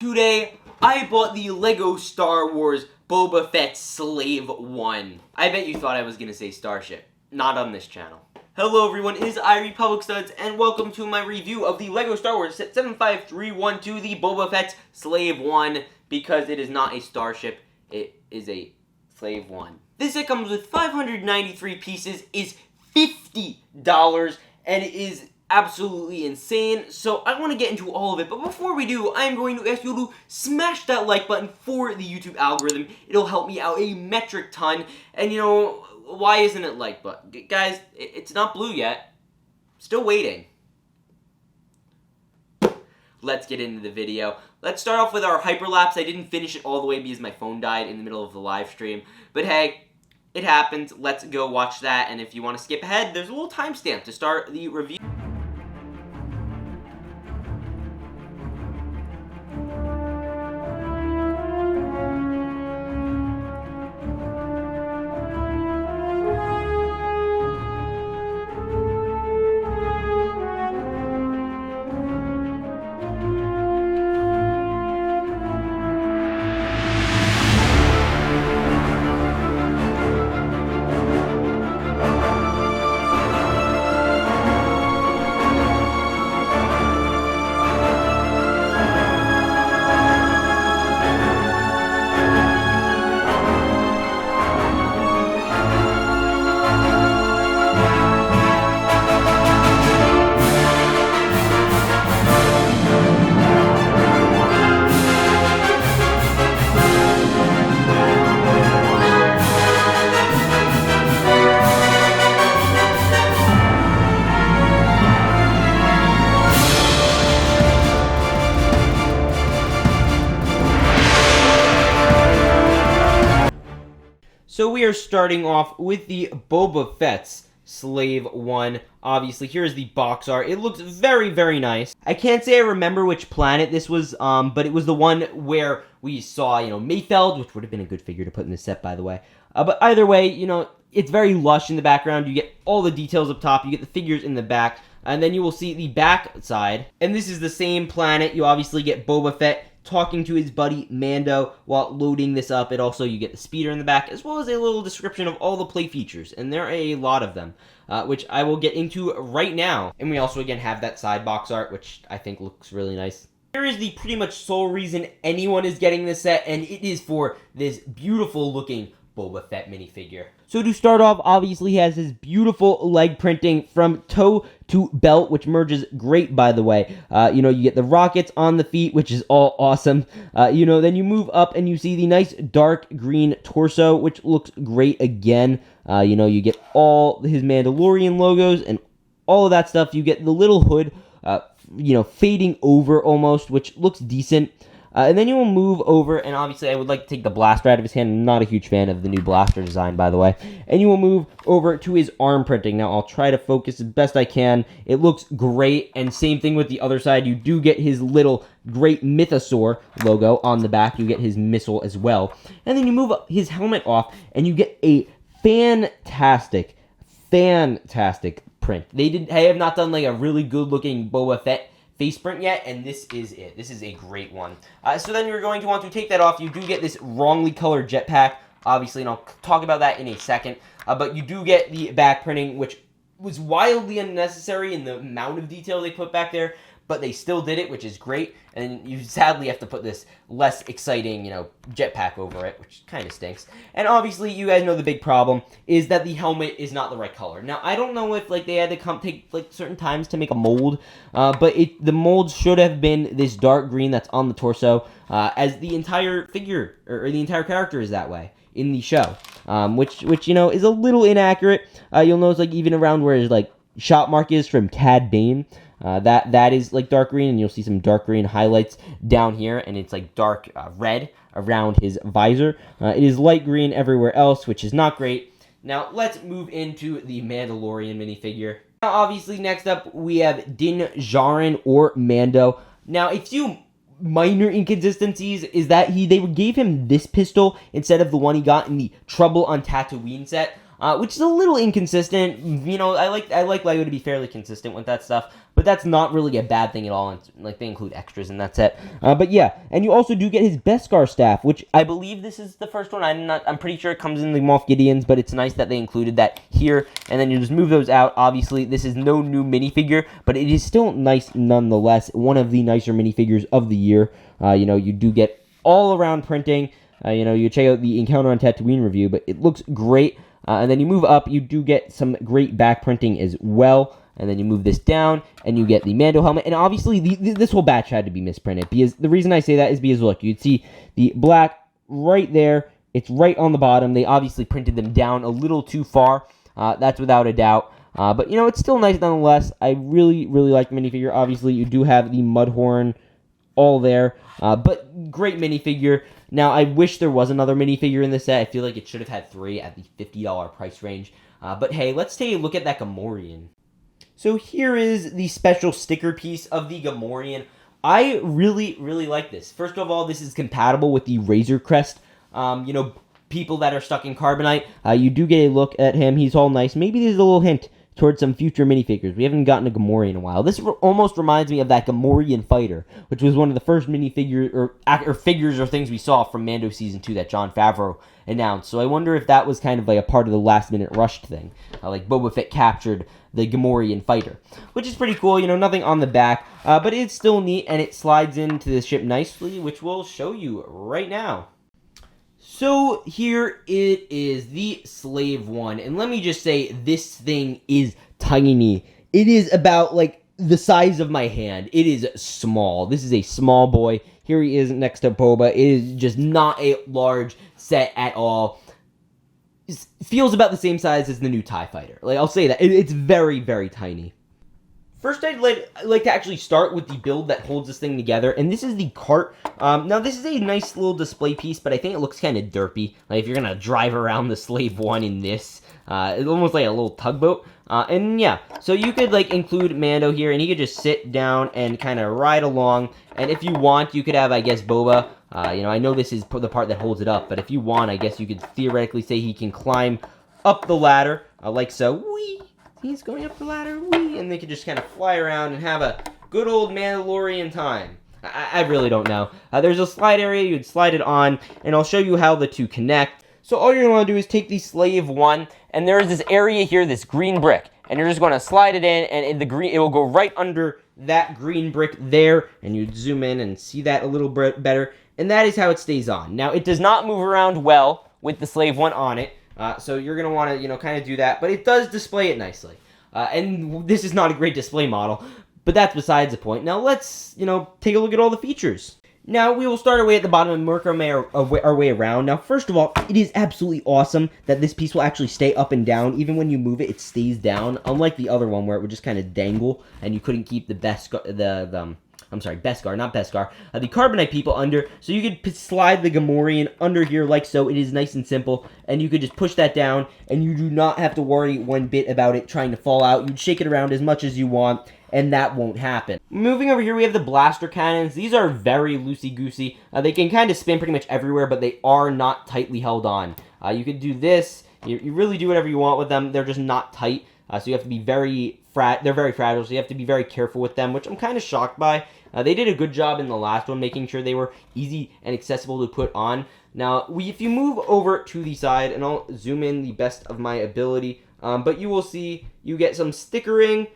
Today, I bought the LEGO Star Wars Boba Fett Slave 1. I bet you thought I was going to say Starship. Not on this channel. Hello everyone, it is Republic Studs, and welcome to my review of the LEGO Star Wars Set 75312, the Boba Fett Slave 1, because it is not a Starship, it is a Slave 1. This set comes with 593 pieces, is $50, and it is absolutely insane, so I want to get into all of it, but before we do, I'm going to ask you to smash that like button for the YouTube algorithm. It'll help me out a metric ton, and you know, why isn't it like button? Guys, it's not blue yet. Still waiting. Let's get into the video. Let's start off with our hyperlapse. I didn't finish it all the way because my phone died in the middle of the live stream, but hey, it happens. Let's go watch that, and if you want to skip ahead, there's a little timestamp to start the review. So we are starting off with the Boba Fett's Slave 1. Obviously, here's the box art. It looks very, very nice. I can't say I remember which planet this was, but it was the one where we saw, Mayfeld, which would have been a good figure to put in this set, by the way. But either way, it's very lush in the background. You get all the details up top. You get the figures in the back. And then you will see the back side. And this is the same planet. You obviously get Boba Fett talking to his buddy Mando while loading this up. You get the speeder in the back, as well as a little description of all the play features, and there are a lot of them, which I will get into right now. And we also again have that side box art, which I think looks really nice. Here is the pretty much sole reason anyone is getting this set, and it is for this beautiful looking Boba Fett minifigure. So to start off, obviously he has his beautiful leg printing from toe to belt, which merges great, by the way. You get the rockets on the feet, which is all awesome. Then you move up and you see the nice dark green torso, which looks great again. You get all his Mandalorian logos and all of that stuff. You get the little hood, fading over almost, which looks decent. And then you will move over, and obviously I would like to take the blaster out of his hand. I'm not a huge fan of the new blaster design, by the way. And you will move over to his arm printing. Now, I'll try to focus as best I can. It looks great, and same thing with the other side. You do get his little great Mythosaur logo on the back. You get his missile as well. And then you move his helmet off, and you get a fantastic print. They have not done like a really good-looking Boba Fett face print yet, and this is it. This is a great one. So then you're going to want to take that off. You do get this wrongly colored jetpack, obviously, and I'll talk about that in a second. But you do get the back printing, which was wildly unnecessary in the amount of detail they put back there, but they still did it, which is great. And you sadly have to put this less exciting, jetpack over it, which kind of stinks. And obviously, you guys know the big problem is that the helmet is not the right color. Now, I don't know if they had to take certain times to make a mold, but the mold should have been this dark green that's on the torso, as the entire figure or the entire character is that way in the show, which is a little inaccurate. You'll notice even around where his shot mark is from Cad Bane. That is dark green, and you'll see some dark green highlights down here, and it's dark red around his visor. It is light green everywhere else, which is not great. Now let's move into the Mandalorian minifigure. Now obviously next up we have Din Djarin or Mando. Now a few minor inconsistencies is that they gave him this pistol instead of the one he got in the Trouble on Tatooine set. which is a little inconsistent. You know, I like LEGO to be fairly consistent with that stuff, but that's not really a bad thing at all. It's, like, they include extras in that set. But yeah, and you also do get his Beskar staff, which I believe this is the first one. I'm pretty sure it comes in the Moff Gideon's, but it's nice that they included that here. And then you just move those out. Obviously, this is no new minifigure, but it is still nice nonetheless. One of the nicer minifigures of the year. You know, you do get all around printing. You know, you check out the Encounter on Tatooine review, but it looks great. And then you move up, you do get some great back printing as well. And then you move this down, and you get the Mando helmet. And obviously, this whole batch had to be misprinted. Because the reason I say that is because, look, you'd see the black right there. It's right on the bottom. They obviously printed them down a little too far. That's without a doubt. But, you know, it's still nice nonetheless. I really, really like the minifigure. Obviously, you do have the Mudhorn all there. But great minifigure. Now, I wish there was another minifigure in this set. I feel like it should have had 3 at the $50 price range. But hey, let's take a look at that Gamorrean. So here is the special sticker piece of the Gamorrean. I really, really like this. First of all, this is compatible with the Razor Crest. You know, people that are stuck in Carbonite, you do get a look at him. He's all nice. Maybe there's a little hint towards some future minifigures. We haven't gotten a Gamorrean in a while. This almost reminds me of that Gamorrean fighter, which was one of the first minifigures or figures or things we saw from Mando Season 2 that Jon Favreau announced. So I wonder if that was kind of like a part of the last-minute rushed thing. Like Boba Fett captured the Gamorrean fighter, which is pretty cool. You know, nothing on the back, but it's still neat, and it slides into the ship nicely, which we'll show you right now. So here it is, the Slave One, and let me just say, this thing is tiny. It is about, like, the size of my hand. It is small. This is a small boy. Here he is next to Boba. It is just not a large set at all. It feels about the same size as the new TIE Fighter. Like, I'll say that. It's very, very tiny. First, I'd like to actually start with the build that holds this thing together, and this is the cart. Now, this is a nice little display piece, but I think it looks kind of derpy. Like, if you're going to drive around the Slave One in this, it's almost like a little tugboat. And yeah, so you could, like, include Mando here, and he could just sit down and kind of ride along. And if you want, you could have, I guess, Boba. You know, I know this is the part that holds it up, but if you want, I guess you could theoretically say he can climb up the ladder, like so. Whee! He's going up the ladder, whee! And they could just kind of fly around and have a good old Mandalorian time. I really don't know. There's a slide area, you'd slide it on, and I'll show you how the two connect. So all you're going to want to do is take the Slave One, and there is this area here, this green brick, and you're just going to slide it in, and it will go right under that green brick there, and you'd zoom in and see that a little bit better, and that is how it stays on. Now, it does not move around well with the Slave One on it, so you're going to want to, you know, kind of do that, but it does display it nicely. And this is not a great display model, but that's besides the point. Now let's, you know, take a look at all the features. Now, we will start our way at the bottom and work our way around. Now, first of all, it is absolutely awesome that this piece will actually stay up and down. Even when you move it, it stays down, unlike the other one where it would just kind of dangle and you couldn't keep the Beskar, not Beskar, the Carbonite people under. So you could slide the Gamorrean under here like so. It is nice and simple, and you could just push that down, and you do not have to worry one bit about it trying to fall out. You'd shake it around as much as you want, and that won't happen. Moving over here, we have the blaster cannons. These are very loosey-goosey. They can kind of spin pretty much everywhere, but they are not tightly held on. You could do this. You really do whatever you want with them. They're just not tight, so you have to be they're very fragile, so you have to be very careful with them, which I'm kind of shocked by. They did a good job in the last one, making sure they were easy and accessible to put on. Now, if you move over to the side, and I'll zoom in the best of my ability, but you will see you get some stickering,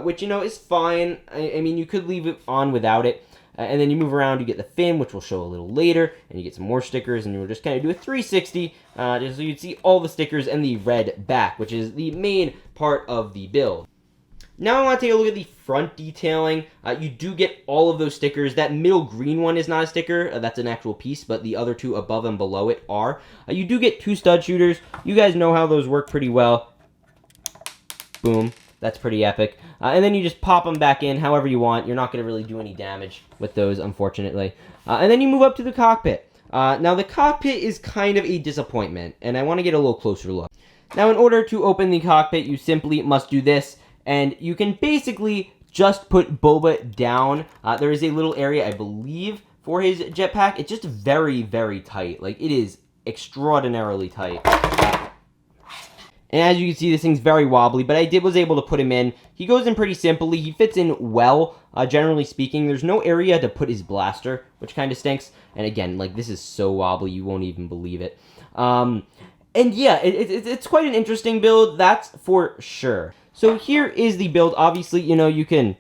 which, you know, is fine. I mean, you could leave it on without it. And then you move around, you get the fin, which we'll show a little later, and you get some more stickers, and you'll just kind of do a 360, just so you'd see all the stickers and the red back, which is the main part of the build. Now I want to take a look at the front detailing. You do get all of those stickers. That middle green one is not a sticker. That's an actual piece, but the other two above and below it are. You do get 2 stud shooters. You guys know how those work pretty well. Boom. That's pretty epic. And then you just pop them back in however you want. You're not going to really do any damage with those, unfortunately. And then you move up to the cockpit. Now, the cockpit is kind of a disappointment, and I want to get a little closer look. Now, in order to open the cockpit, you simply must do this, and you can basically just put Boba down. There is a little area, I believe, for his jetpack. It's just very, very tight. Like, it is extraordinarily tight. And as you can see, this thing's very wobbly, but I was able to put him in. He goes in pretty simply. He fits in well, generally speaking. There's no area to put his blaster, which kind of stinks. And again, like, this is so wobbly, you won't even believe it. And yeah, it's quite an interesting build, that's for sure. So here is the build. Obviously, you know, you can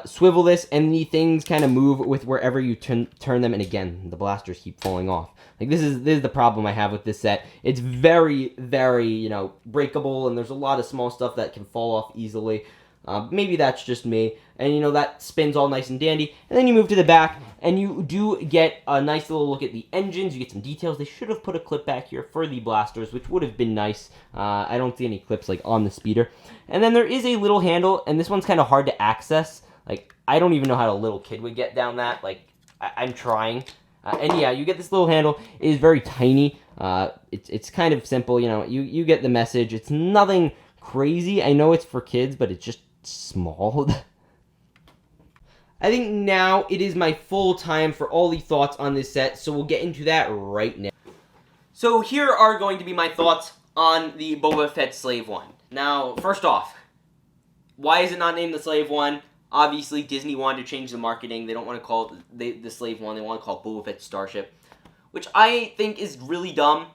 swivel this, and the things kind of move with wherever you turn them. And again, the blasters keep falling off. Like, this is the problem I have with this set. It's very, very, you know, breakable, and there's a lot of small stuff that can fall off easily. Maybe that's just me. And, you know, that spins all nice and dandy. And then you move to the back, and you do get a nice little look at the engines. You get some details. They should have put a clip back here for the blasters, which would have been nice. I don't see any clips, like, on the speeder. And then there is a little handle, and this one's kind of hard to access. Like, I don't even know how a little kid would get down that. Like, I'm trying. And yeah, you get this little handle. It is very tiny. It's kind of simple, you know. You get the message. It's nothing crazy. I know it's for kids, but it's just small. I think now it is my full time for all the thoughts on this set, so we'll get into that right now. So here are going to be my thoughts on the Boba Fett Slave One. Now, first off, why is it not named the Slave One? Obviously, Disney wanted to change the marketing. They don't want to call it the Slave One. They want to call it Boba Fett Starship, which I think is really dumb.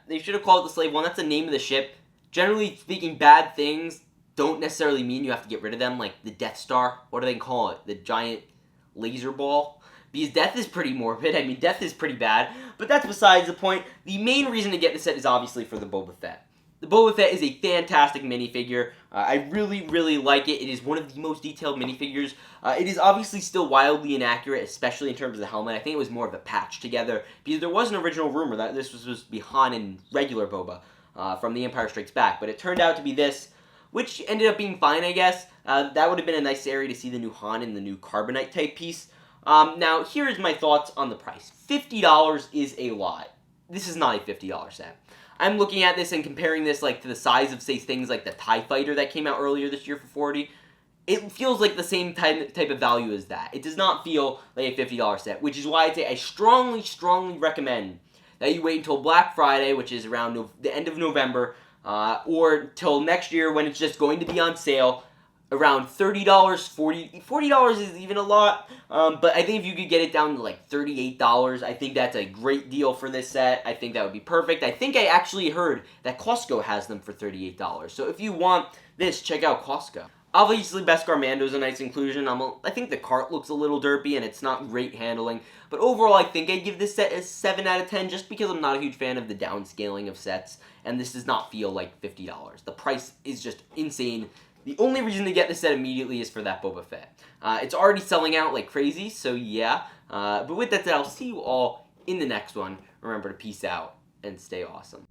They should have called it the Slave One. That's the name of the ship. Generally speaking, bad things don't necessarily mean you have to get rid of them, like the Death Star. What do they call it? The giant laser ball? Because death is pretty morbid. I mean, death is pretty bad. But that's besides the point. The main reason to get this set is obviously for the Boba Fett. The Boba Fett is a fantastic minifigure. I really, really like it. It is one of the most detailed minifigures. It is obviously still wildly inaccurate, especially in terms of the helmet. I think it was more of a patch together, because there was an original rumor that this was supposed to be Han and regular Boba from The Empire Strikes Back, but it turned out to be this, which ended up being fine, I guess. That would have been a nice area to see the new Han and the new Carbonite type piece. Now, here is my thoughts on the price. $50 is a lot. This is not a $50 set. I'm looking at this and comparing this, like, to the size of, say, things like the TIE Fighter that came out earlier this year for $40. It feels like the same type of value as that. It does not feel like a $50 set, which is why I'd say I strongly, strongly recommend that you wait until Black Friday, which is around the end of November, or till next year when it's just going to be on sale, around $30, $40 is even a lot, but I think if you could get it down to like $38, I think that's a great deal for this set. I think that would be perfect. I think I actually heard that Costco has them for $38, so if you want this, check out Costco. Obviously, Beskar Mando is a nice inclusion. I think the cart looks a little derpy and it's not great handling, but overall I think I'd give this set a 7 out of 10 just because I'm not a huge fan of the downscaling of sets, and this does not feel like $50. The price is just insane. The only reason to get this set immediately is for that Boba Fett. It's already selling out like crazy, so yeah. But with that said, I'll see you all in the next one. Remember to peace out and stay awesome.